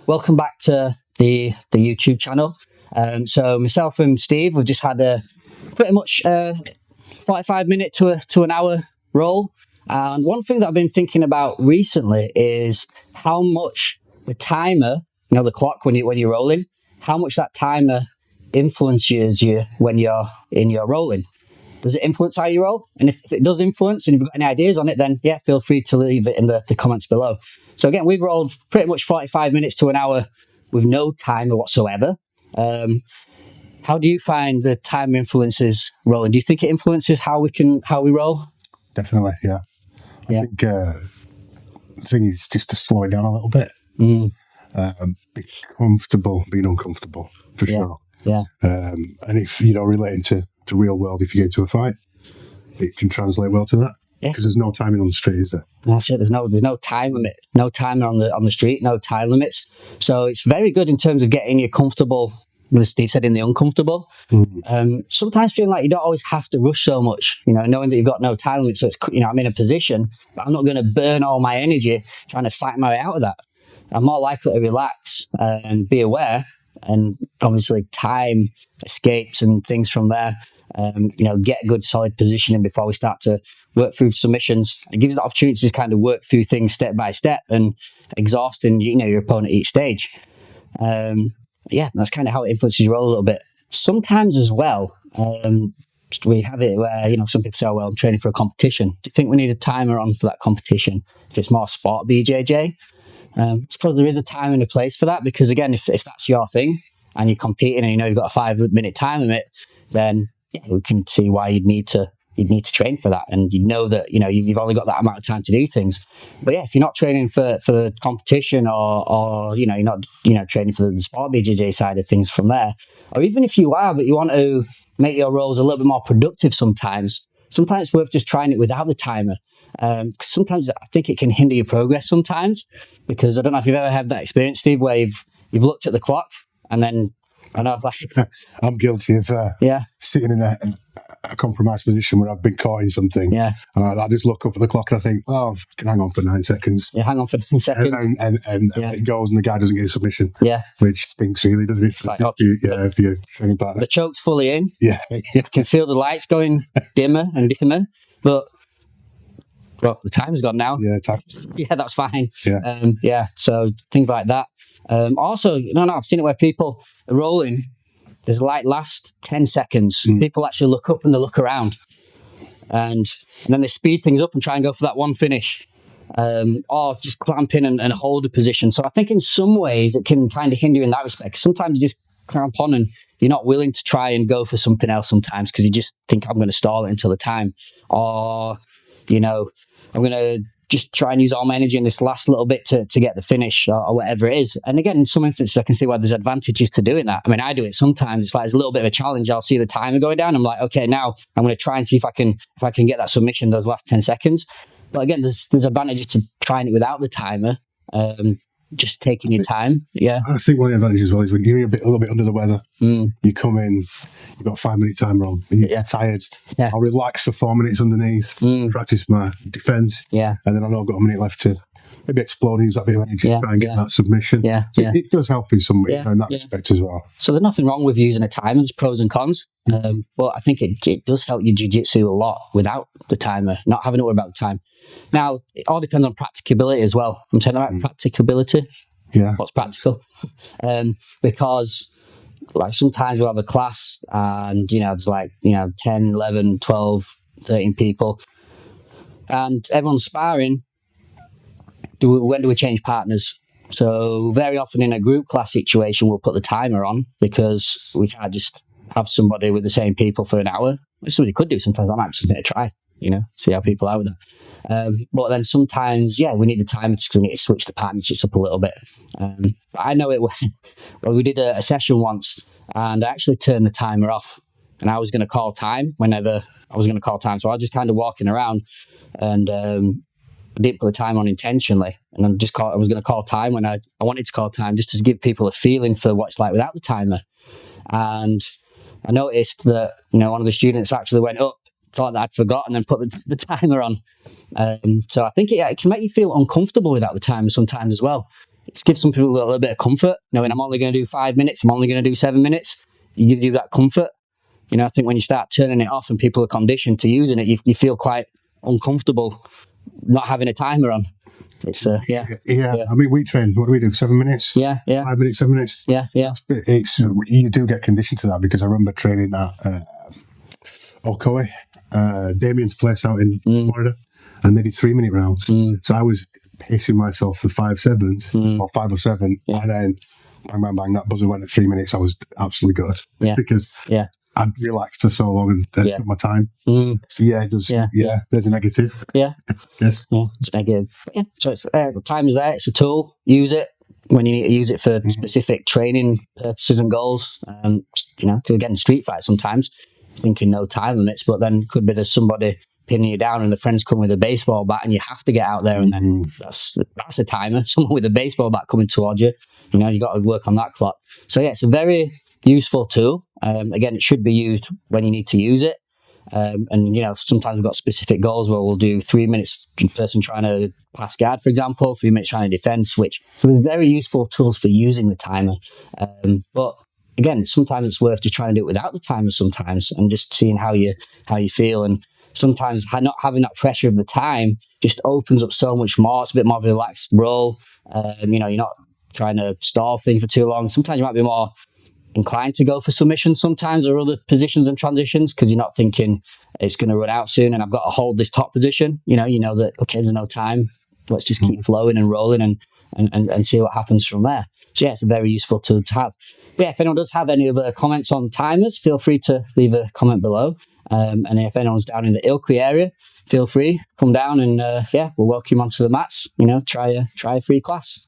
welcome back to the YouTube channel. So myself and Steve, we've just had a pretty much 45-minute to an hour roll. And one thing that I've been thinking about recently is how much the timer, the clock when you're rolling, how much that timer influences you when you're rolling. Does it influence how you roll? And if it does influence and you've got any ideas on it, then yeah, feel free to leave it in the comments below. So again, we've rolled pretty much 45 minutes to an hour with no timer whatsoever. How do you find the time influences rolling? Do you think it influences how we roll? Definitely, yeah. I think the thing is just to slow it down a little bit. Be comfortable being uncomfortable, for sure. Yeah. And if, relating to real world, if you get into a fight, it can translate well to that. Because there's no timing on the street, is there? That's it. There's no time limit, no timer on the street, no time limits. So it's very good in terms of getting you comfortable, as Steve said, in the uncomfortable. Sometimes feeling like you don't always have to rush so much, knowing that you've got no time limit. So it's, I'm in a position, but I'm not going to burn all my energy trying to fight my way out of that. I'm more likely to relax and be aware. And obviously time escapes and things from there, get a good solid positioning before we start to work through submissions. It gives you the opportunity to just kind of work through things step by step and exhausting, your opponent at each stage. That's kind of how it influences your role a little bit. Sometimes as well, we have it where, some people say, oh, well, I'm training for a competition. Do you think we need a timer on for that competition? If it's more sport BJJ? I suppose there is a time and a place for that, because again, if that's your thing and you're competing and you've got a 5-minute time limit, then we can see why you'd need to train for that, and you know that you've only got that amount of time to do things. But if you're not training for the competition, or you're not training for the sport BJJ side of things from there, or even if you are but you want to make your roles a little bit more productive, sometimes it's worth just trying it without the timer. Sometimes I think it can hinder your progress sometimes, because I don't know if you've ever had that experience, Steve, where you've looked at the clock and then I'm guilty of sitting in a compromised position where I've been caught in something. Yeah. And I just look up at the clock and I think, I can hang on for 9 seconds. Yeah, hang on for 9 seconds. And it goes and the guy doesn't get a submission. Yeah. Which stinks, really, doesn't it? It's like, if you're training partner. The choke's fully in. Yeah. You can feel the lights going dimmer and dimmer. But the time's gone now. Yeah, yeah, that's fine. Yeah. So things like that. Also, I've seen it where people are rolling. There's last 10 seconds. People actually look up and they look around, and then they speed things up and try and go for that one finish, or just clamp in and hold a position. So I think in some ways it can kind of hinder you in that respect. Sometimes you just clamp on and you're not willing to try and go for something else sometimes, because you just think, I'm going to stall it until the time, or I'm going to just try and use all my energy in this last little bit to get the finish, or whatever it is. And again, in some instances, I can see why there's advantages to doing that. I mean, I do it sometimes. It's like it's a little bit of a challenge. I'll see the timer going down. I'm like, okay, now I'm going to try and see if I can get that submission those last 10 seconds. But again, there's advantages to trying it without the timer. Just taking your time. Yeah. I think one of the advantages as well is when you're a little bit under the weather, you come in, you've got a 5-minute timer on, and you're tired. Yeah. I'll relax for 4 minutes underneath, practice my defense. Yeah. And then I know I've got a minute left to maybe explode, use that bit of energy to try and get that submission. Yeah. So it does help in some way in that respect as well. So there's nothing wrong with using a timer. There's pros and cons. But I think it does help your jiu-jitsu a lot without the timer, not having to worry about the time. Now, it all depends on practicability as well. I'm saying about practicability. Yeah. What's practical? Because sometimes we'll have a class and, there's 10, 11, 12, 13 people, and everyone's sparring. When do we change partners? So very often in a group class situation, we'll put the timer on, because we can't just have somebody with the same people for an hour. Somebody could do sometimes. I might just give it a try, see how people are with that. But then sometimes, we need the timer just because we need to switch the partnerships up a little bit. But I know it. Well, we did a session once, and I actually turned the timer off, and I was going to call time whenever I was going to call time. So I was just kind of walking around, and I didn't put the time on intentionally, and I was going to call time when I wanted to call time, just to give people a feeling for what it's like without the timer. And I noticed that one of the students actually went up, thought that I'd forgotten, and then put the timer on. So I think it can make you feel uncomfortable without the timer sometimes as well. it gives some people a little bit of comfort, knowing I'm only going to do 5 minutes, I'm only going to do 7 minutes. You give you that comfort. I think when you start turning it off and people are conditioned to using it, you feel quite uncomfortable not having a timer on. It's yeah. I mean, we train. What do we do? 7 minutes. 5 minutes, 7 minutes. Yeah. It's you do get conditioned to that, because I remember training at Ocoee, Damien's place out in Florida, and they did 3 minute rounds. So I was pacing myself for 5 sevens or 5 or 7, and then bang, bang, bang, that buzzer went at 3 minutes. I was absolutely good because I'd relaxed for so long and took my time. So it does. Yeah, there's a negative. Yes. Yes. Yeah, it's negative. Yeah. So it's the time is there. It's a tool. Use it when you need to use it for specific training purposes and goals. Because again, street fight sometimes thinking no time limits, but then could be there's somebody pinning you down and the friends come with a baseball bat and you have to get out there, and then that's a timer. Someone with a baseball bat coming towards you, you got to work on that clock. So it's a very useful tool. Again, it should be used when you need to use it. And sometimes we've got specific goals where we'll do 3 minutes person trying to pass guard, for example, 3 minutes trying to defend, switch. So there's very useful tools for using the timer. But again, sometimes it's worth just trying to do it without the timer sometimes, and just seeing how you feel. And sometimes not having that pressure of the time just opens up so much more. It's a bit more of a relaxed role. You're not trying to stall things for too long. Sometimes you might be more inclined to go for submissions sometimes, or other positions and transitions, because you're not thinking it's going to run out soon and I've got to hold this top position. You know that, okay, there's no time. Let's just keep flowing and rolling and see what happens from there. So it's a very useful tool to have. But if anyone does have any other comments on timers, feel free to leave a comment below. And if anyone's down in the Ikley area, feel free, come down and we'll welcome you onto the mats. Try a free class.